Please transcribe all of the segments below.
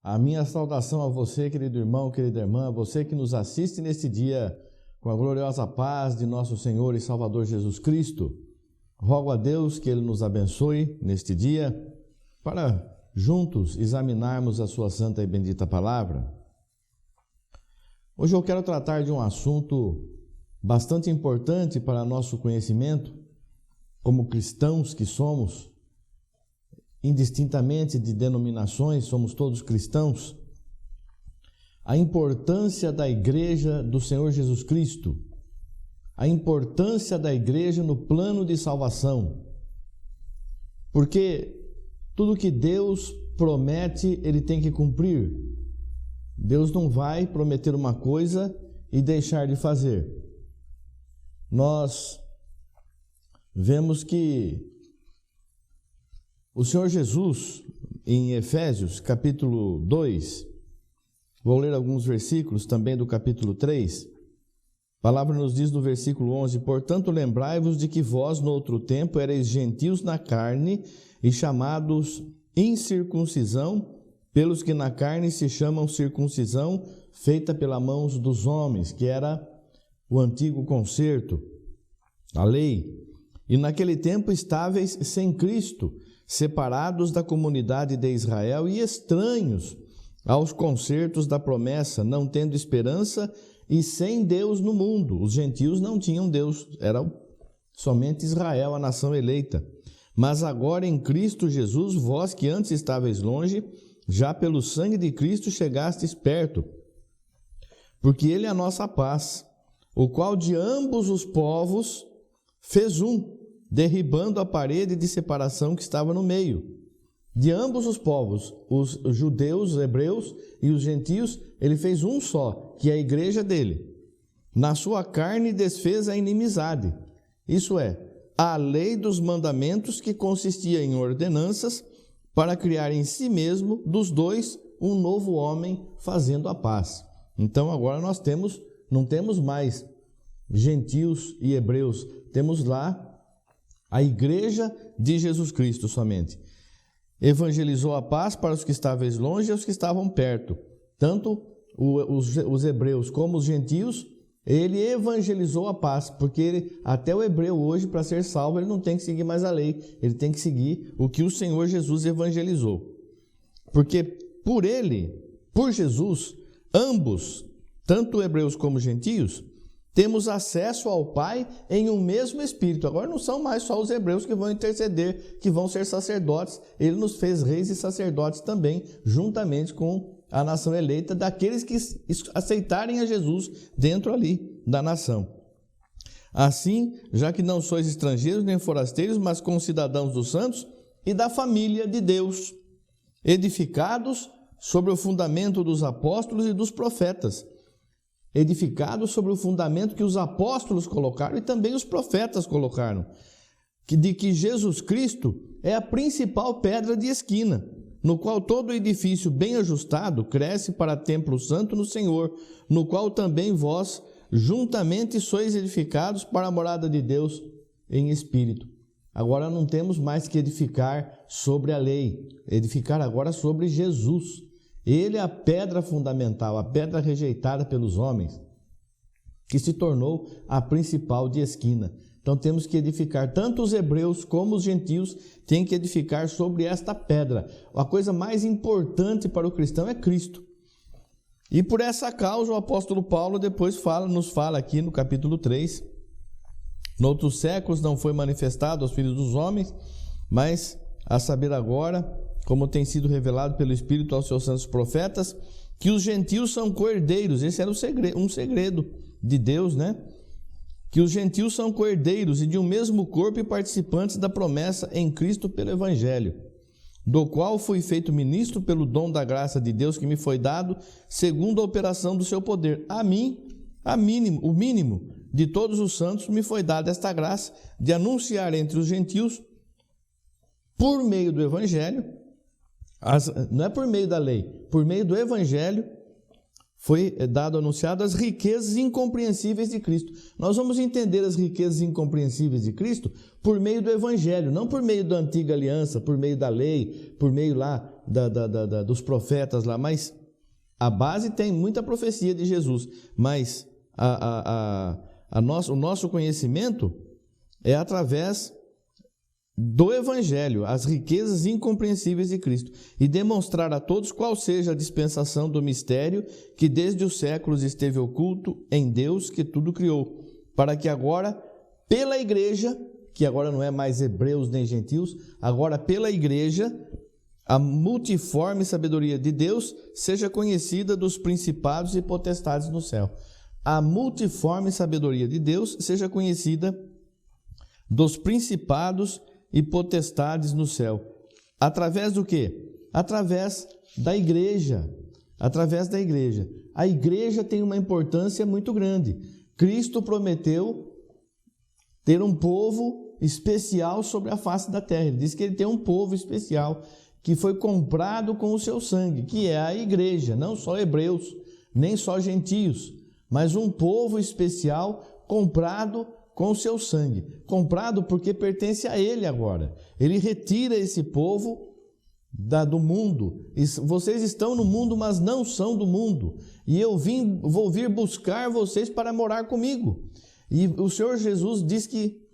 A minha saudação a você, querido irmão, querida irmã, a você que nos assiste neste dia com a gloriosa paz de nosso Senhor e Salvador Jesus Cristo. Rogo a Deus que Ele nos abençoe neste dia para juntos examinarmos a sua santa e bendita palavra. Hoje eu quero tratar de um assunto bastante importante para nosso conhecimento, como cristãos que somos, indistintamente de denominações, somos todos cristãos. A importância da igreja do Senhor Jesus Cristo, a importância da igreja no plano de salvação, porque tudo que Deus promete, Ele tem que cumprir. Deus não vai prometer uma coisa e deixar de fazer. Nós vemos que o Senhor Jesus, em Efésios, capítulo 2, vou ler alguns versículos também do capítulo 3, a palavra nos diz no versículo 11, portanto lembrai-vos de que vós no outro tempo erais gentios na carne e chamados incircuncisão, pelos que na carne se chamam circuncisão, feita pelas mãos dos homens, que era o antigo concerto, a lei. E naquele tempo estáveis sem Cristo, separados da comunidade de Israel e estranhos aos concertos da promessa, não tendo esperança e sem Deus no mundo. Os gentios não tinham Deus, era somente Israel, a nação eleita. Mas agora em Cristo Jesus, vós que antes estáveis longe, já pelo sangue de Cristo chegastes perto, porque Ele é a nossa paz, o qual de ambos os povos fez um, derribando a parede de separação que estava no meio. De ambos os povos, os judeus, os hebreus e os gentios, Ele fez um só, que é a igreja dele. Na sua carne desfez a inimizade, isso é, a lei dos mandamentos que consistia em ordenanças para criar em si mesmo, dos dois, um novo homem fazendo a paz. Então agora nós não temos mais gentios e hebreus, temos lá a igreja de Jesus Cristo somente. Evangelizou a paz para os que estavam longe e os que estavam perto. Tanto os hebreus como os gentios, ele evangelizou a paz, porque até o hebreu hoje, para ser salvo, ele não tem que seguir mais a lei, ele tem que seguir o que o Senhor Jesus evangelizou. Porque por ele, por Jesus, ambos, tanto hebreus como gentios, temos acesso ao Pai em um mesmo Espírito. Agora não são mais só os hebreus que vão interceder, que vão ser sacerdotes. Ele nos fez reis e sacerdotes também, juntamente com a nação eleita, daqueles que aceitarem a Jesus dentro ali da nação. Assim, já que não sois estrangeiros nem forasteiros, mas concidadãos dos santos e da família de Deus, edificados sobre o fundamento dos apóstolos e dos profetas, edificado sobre o fundamento que os apóstolos colocaram e também os profetas colocaram, de que Jesus Cristo é a principal pedra de esquina, no qual todo edifício bem ajustado cresce para templo santo no Senhor, no qual também vós juntamente sois edificados para a morada de Deus em espírito. Agora não temos mais que edificar sobre a lei, edificar agora sobre Jesus. Ele é a pedra fundamental, a pedra rejeitada pelos homens, que se tornou a principal de esquina. Então temos que edificar, tanto os hebreus como os gentios têm que edificar sobre esta pedra. A coisa mais importante para o cristão é Cristo. E por essa causa o apóstolo Paulo depois nos fala aqui no capítulo 3, noutros séculos não foi manifestado aos filhos dos homens, mas a saber agora, como tem sido revelado pelo Espírito aos seus santos profetas, que os gentios são coerdeiros. Esse era um segredo de Deus, né? Que os gentios são coerdeiros e de um mesmo corpo e participantes da promessa em Cristo pelo Evangelho, do qual fui feito ministro pelo dom da graça de Deus que me foi dado, segundo a operação do seu poder. A mim, o mínimo de todos os santos, me foi dada esta graça de anunciar entre os gentios, por meio do Evangelho, não é por meio da lei, por meio do Evangelho, foi anunciado as riquezas incompreensíveis de Cristo. Nós vamos entender as riquezas incompreensíveis de Cristo por meio do Evangelho, não por meio da antiga aliança, por meio da lei, por meio lá dos profetas lá, mas a base tem muita profecia de Jesus, mas o nosso conhecimento é através do Evangelho, as riquezas incompreensíveis de Cristo, e demonstrar a todos qual seja a dispensação do mistério que desde os séculos esteve oculto em Deus que tudo criou, para que agora, pela igreja, que agora não é mais hebreus nem gentios, agora pela igreja, a multiforme sabedoria de Deus seja conhecida dos principados e potestades no céu. A multiforme sabedoria de Deus seja conhecida dos principados e potestades no céu. Através do quê? Através da igreja. Através da igreja. A igreja tem uma importância muito grande. Cristo prometeu ter um povo especial sobre a face da terra. Ele diz que ele tem um povo especial que foi comprado com o seu sangue, que é a igreja, não só hebreus, nem só gentios, mas um povo especial comprado com o seu sangue. Comprado porque pertence a ele agora. Ele retira esse povo do mundo. Vocês estão no mundo, mas não são do mundo. E eu vou vir buscar vocês para morar comigo. E o Senhor Jesus diz que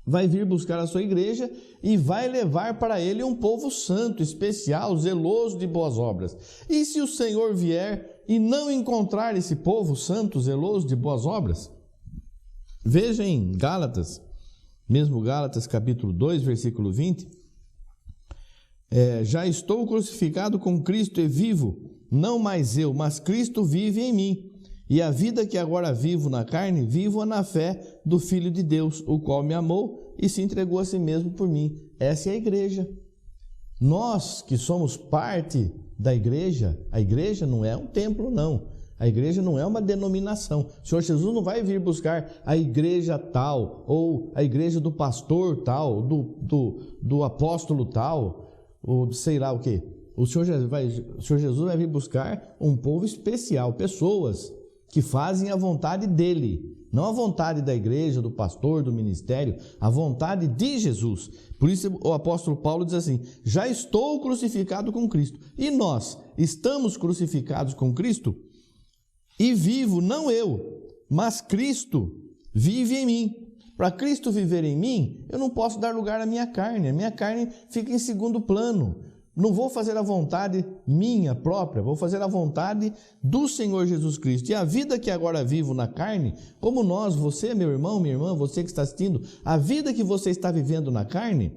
vai vir buscar a sua igreja e vai levar para ele um povo santo, especial, zeloso de boas obras. E se o Senhor vier e não encontrar esse povo santo, zeloso de boas obras? Veja em Gálatas, mesmo Gálatas capítulo 2, versículo 20. Já estou crucificado com Cristo e vivo, não mais eu, mas Cristo vive em mim. E a vida que agora vivo na carne, vivo-a na fé do Filho de Deus, o qual me amou e se entregou a si mesmo por mim. Essa é a igreja. Nós que somos parte da igreja, a igreja não é um templo, não. A igreja não é uma denominação. O Senhor Jesus não vai vir buscar a igreja tal, ou a igreja do pastor tal, do apóstolo tal, ou sei lá o quê. O Senhor Jesus vai vir buscar um povo especial, pessoas que fazem a vontade dele, não a vontade da igreja, do pastor, do ministério, a vontade de Jesus. Por isso o apóstolo Paulo diz assim: já estou crucificado com Cristo. E nós estamos crucificados com Cristo? E vivo, não eu, mas Cristo vive em mim. Para Cristo viver em mim, eu não posso dar lugar à minha carne. A minha carne fica em segundo plano. Não vou fazer a vontade minha própria, vou fazer a vontade do Senhor Jesus Cristo. E a vida que agora vivo na carne, como nós, você, meu irmão, minha irmã, você que está assistindo, a vida que você está vivendo na carne,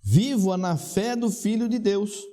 vivo-a na fé do Filho de Deus.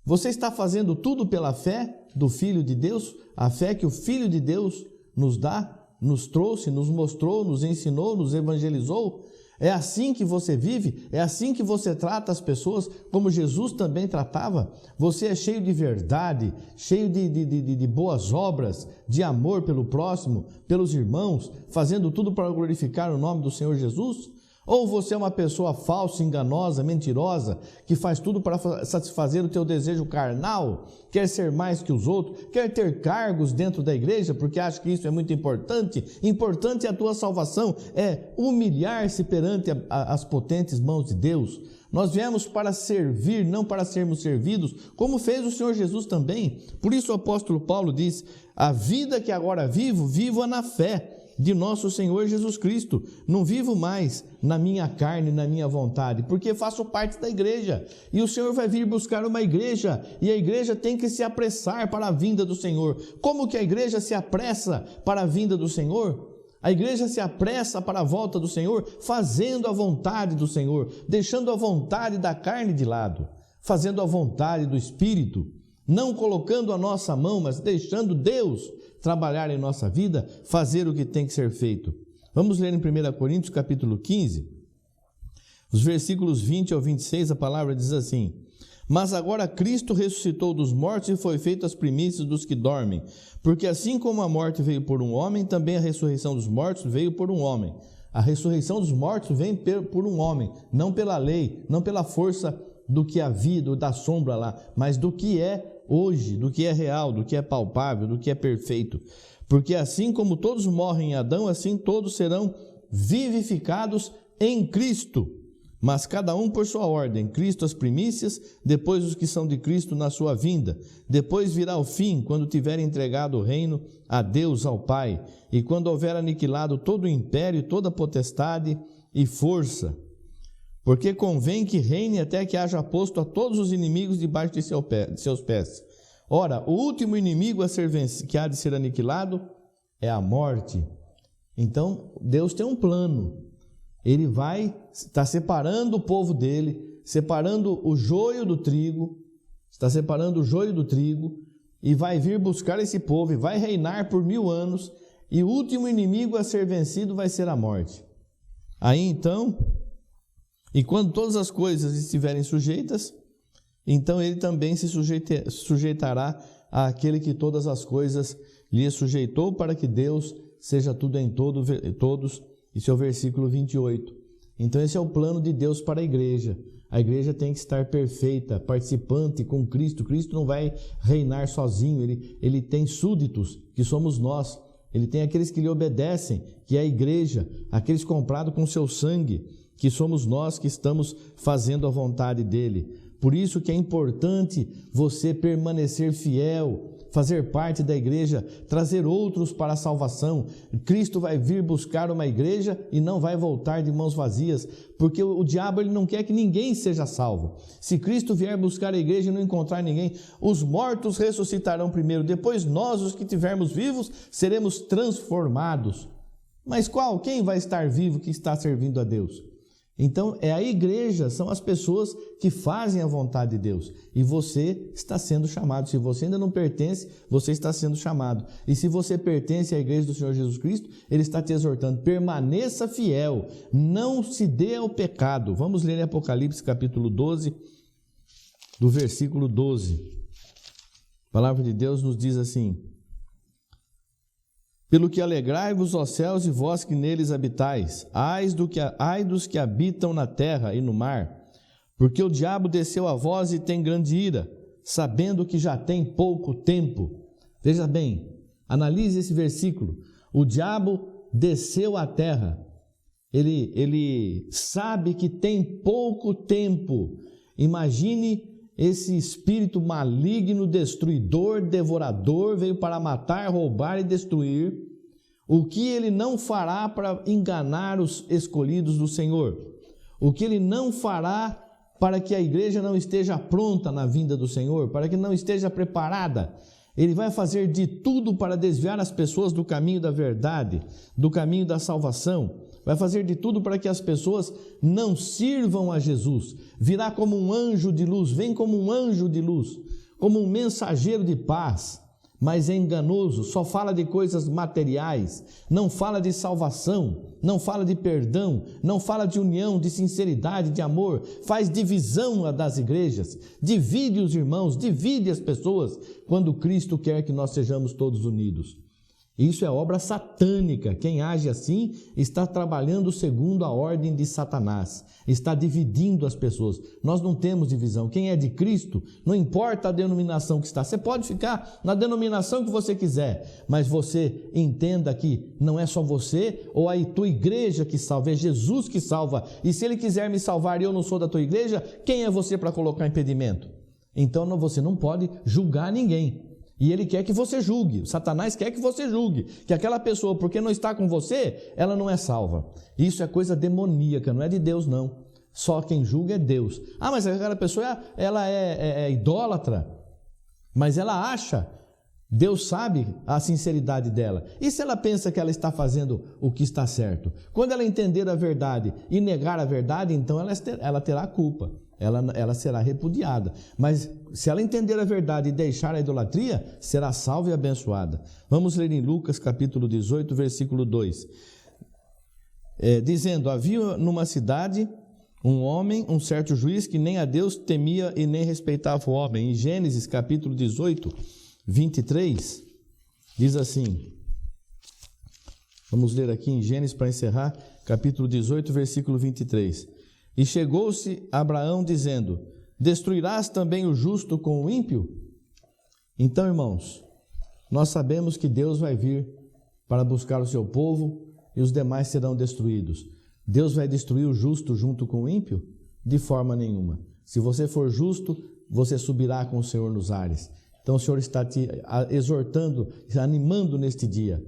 Você está fazendo tudo pela fé do Filho de Deus? A fé que o Filho de Deus nos dá, nos trouxe, nos mostrou, nos ensinou, nos evangelizou? É assim que você vive? É assim que você trata as pessoas, como Jesus também tratava? Você é cheio de verdade, cheio de boas obras, de amor pelo próximo, pelos irmãos, fazendo tudo para glorificar o nome do Senhor Jesus? Ou você é uma pessoa falsa, enganosa, mentirosa, que faz tudo para satisfazer o teu desejo carnal, quer ser mais que os outros, quer ter cargos dentro da igreja, porque acha que isso é muito importante? Importante é a tua salvação, é humilhar-se perante as potentes mãos de Deus. Nós viemos para servir, não para sermos servidos, como fez o Senhor Jesus também. Por isso o apóstolo Paulo diz: a vida que agora vivo, vivo-a na fé de nosso Senhor Jesus Cristo. Não vivo mais na minha carne, na minha vontade, porque faço parte da igreja. E o Senhor vai vir buscar uma igreja, e a igreja tem que se apressar para a vinda do Senhor. Como que a igreja se apressa para a vinda do Senhor? A igreja se apressa para a volta do Senhor, fazendo a vontade do Senhor, deixando a vontade da carne de lado, fazendo a vontade do Espírito, não colocando a nossa mão, mas deixando Deus trabalhar em nossa vida, fazer o que tem que ser feito. Vamos ler em 1 Coríntios capítulo 15, os versículos 20 ao 26, a palavra diz assim: mas agora Cristo ressuscitou dos mortos e foi feito as primícias dos que dormem, porque assim como a morte veio por um homem, também a ressurreição dos mortos veio por um homem. A ressurreição dos mortos vem por um homem, não pela lei, não pela força do que havia, da sombra lá, mas do que é hoje, do que é real, do que é palpável, do que é perfeito. Porque assim como todos morrem em Adão, assim todos serão vivificados em Cristo. mas cada um por sua ordem, Cristo as primícias, depois os que são de Cristo na sua vinda. Depois virá o fim, quando tiver entregado o reino a Deus, ao Pai, e quando houver aniquilado todo o império, toda potestade e força. Porque convém que reine até que haja posto a todos os inimigos debaixo de seus pés. Ora, o último inimigo que há de ser aniquilado é a morte. Então, Deus tem um plano. Ele vai estar separando o povo dele, separando o joio do trigo, está separando o joio do trigo, e vai vir buscar esse povo, e vai reinar por 1000 anos, e o último inimigo a ser vencido vai ser a morte. Aí então, e quando todas as coisas estiverem sujeitas, então ele também se sujeitará àquele que todas as coisas lhe sujeitou, para que Deus seja tudo em todos. Isso é o versículo 28. Então esse é o plano de Deus para a igreja. A igreja tem que estar perfeita, participante com Cristo. Cristo não vai reinar sozinho, ele tem súditos, que somos nós. Ele tem aqueles que lhe obedecem, que é a igreja, aqueles comprados com seu sangue, que somos nós que estamos fazendo a vontade dele. Por isso que é importante você permanecer fiel, fazer parte da igreja, trazer outros para a salvação. Cristo vai vir buscar uma igreja e não vai voltar de mãos vazias, porque o diabo ele não quer que ninguém seja salvo. Se Cristo vier buscar a igreja e não encontrar ninguém, os mortos ressuscitarão primeiro, depois nós, os que estivermos vivos, seremos transformados. Mas quem vai estar vivo que está servindo a Deus? Então, é a igreja, são as pessoas que fazem a vontade de Deus. E você está sendo chamado. Se você ainda não pertence, você está sendo chamado. E se você pertence à igreja do Senhor Jesus Cristo, Ele está te exortando, permaneça fiel, não se dê ao pecado. Vamos ler em Apocalipse capítulo 12, do versículo 12. A palavra de Deus nos diz assim: pelo que alegrai-vos, ó céus, e vós que neles habitais, ai dos que habitam na terra e no mar, porque o diabo desceu a vós e tem grande ira, sabendo que já tem pouco tempo. Veja bem, analise esse versículo. O diabo desceu à terra, ele sabe que tem pouco tempo. Imagine esse espírito maligno, destruidor, devorador, veio para matar, roubar e destruir. O que ele não fará para enganar os escolhidos do Senhor? O que ele não fará para que a igreja não esteja pronta na vinda do Senhor, para que não esteja preparada? Ele vai fazer de tudo para desviar as pessoas do caminho da verdade, do caminho da salvação. Vai fazer de tudo para que as pessoas não sirvam a Jesus. Virá como um anjo de luz, vem como um anjo de luz, como um mensageiro de paz, mas é enganoso, só fala de coisas materiais, não fala de salvação, não fala de perdão, não fala de união, de sinceridade, de amor, faz divisão das igrejas, divide os irmãos, divide as pessoas, quando Cristo quer que nós sejamos todos unidos. Isso é obra satânica. Quem age assim está trabalhando segundo a ordem de Satanás, está dividindo as pessoas. Nós não temos divisão. Quem é de Cristo, não importa a denominação que está, você pode ficar na denominação que você quiser, mas você entenda que não é só você ou a tua igreja que salva, é Jesus que salva. E se Ele quiser me salvar e eu não sou da tua igreja, quem é você para colocar impedimento? Então você não pode julgar ninguém. E ele quer que você julgue, Satanás quer que você julgue, que aquela pessoa, porque não está com você, ela não é salva. Isso é coisa demoníaca, não é de Deus não. Só quem julga é Deus. Ah, mas aquela pessoa, ela é idólatra, mas ela acha, Deus sabe a sinceridade dela. E se ela pensa que ela está fazendo o que está certo? Quando ela entender a verdade e negar a verdade, então ela terá culpa. Ela será repudiada. Mas se ela entender a verdade e deixar a idolatria, será salva e abençoada. Vamos ler em Lucas capítulo 18, versículo 2. Dizendo, havia numa cidade um homem, um certo juiz, que nem a Deus temia e nem respeitava o homem. Em Gênesis capítulo 18, 23, diz assim, vamos ler aqui em Gênesis para encerrar, capítulo 18, versículo 23. E chegou-se Abraão dizendo, destruirás também o justo com o ímpio? Então, irmãos, nós sabemos que Deus vai vir para buscar o seu povo e os demais serão destruídos. Deus vai destruir o justo junto com o ímpio? De forma nenhuma. Se você for justo, você subirá com o Senhor nos ares. Então o Senhor está te exortando, animando neste dia.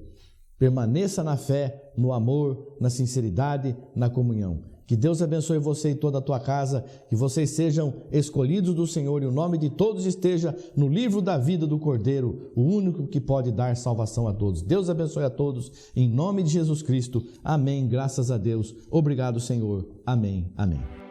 Permaneça na fé, no amor, na sinceridade, na comunhão. Que Deus abençoe você e toda a tua casa, que vocês sejam escolhidos do Senhor e o nome de todos esteja no livro da vida do Cordeiro, o único que pode dar salvação a todos. Deus abençoe a todos, em nome de Jesus Cristo. Amém. Graças a Deus. Obrigado, Senhor. Amém. Amém.